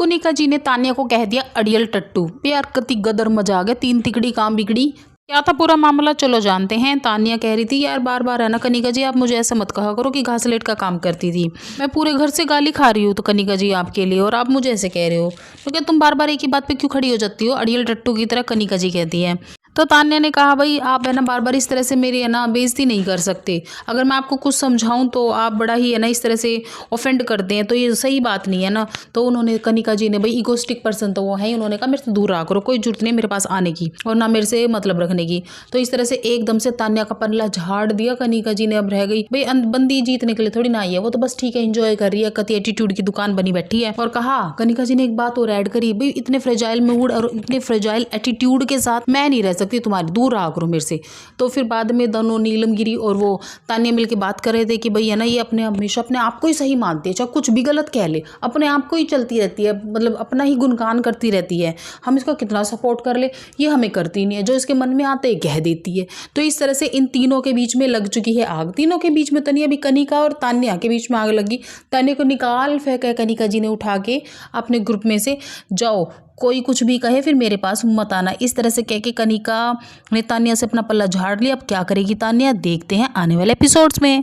कनिका जी ने तान्या को कह दिया अड़ियल टट्टू। यार कति गदर मजा आ गया, तीन तिकड़ी काम बिगड़ी। क्या था पूरा मामला, चलो जानते हैं। तान्या कह रही थी यार बार बार है ना कनिका जी, आप मुझे ऐसा मत कहा करो कि घासलेट का काम करती थी। मैं पूरे घर से गाली खा रही हूँ तो कनिका जी आपके लिए, और आप मुझे ऐसे कह रहे हो तो क्या तुम बार बार एक ही बात पे क्यों खड़ी हो जाती हो, अड़ियल टट्टू की तरह कनिका जी कहती है। तो तान्या ने कहा भाई आप है ना बार बार इस तरह से मेरी है ना बेइज्जती नहीं कर सकते। अगर मैं आपको कुछ समझाऊं तो आप बड़ा ही है ना इस तरह से ऑफेंड करते हैं, तो ये सही बात नहीं है ना। तो उन्होंने कनिका जी ने, भाई इगोस्टिक पर्सन तो वो है ही, उन्होंने कहा मेरे से दूर रहा करो, कोई जरूरत नहीं मेरे पास आने की और ना मेरे से मतलब रखने की। तो इस तरह से एकदम से तान्या का पल्ला झाड़ दिया कनिका जी ने। अब रह गई भाई बंदी जीतने के लिए थोड़ी ना आई है, वो तो बस ठीक है इंजॉय कर रही है, कति एटीट्यूड की दुकान बनी बैठी है। और कहा कनिका जी ने एक बात और ऐड करी, भाई इतने फ्रेजाइल मूड और इतने फ्रेजाइल एटीट्यूड के साथ मैं नहीं रह सकती, तुम्हारी दूर करो मेरे से। तो फिर बाद में दोनों नीलमगिरी और वो तान्या मिलके बात कर रहे थे कि भाई है ना ये अपने हमेशा अपने आप को ही सही मानती है, चाहे कुछ भी गलत कह ले अपने आप को ही चलती रहती है, मतलब अपना ही गुणगान करती रहती है। हम इसका कितना सपोर्ट कर ले ये हमें करती नहीं है, जो इसके मन में आते है कह देती है। तो इस तरह से इन तीनों के बीच में लग चुकी है आग। तीनों के बीच में तो नहीं, अभी कनिका और तान्या के बीच में आग लगी। तान्या को निकाल फेंका है कनिका जी ने उठा के अपने ग्रुप में से, जाओ कोई कुछ भी कहे फिर मेरे पास मत आना। इस तरह से कह के कनिका ने तान्या से अपना पल्ला झाड़ लिया। अब क्या करेगी तान्या, देखते हैं आने वाले एपिसोड्स में।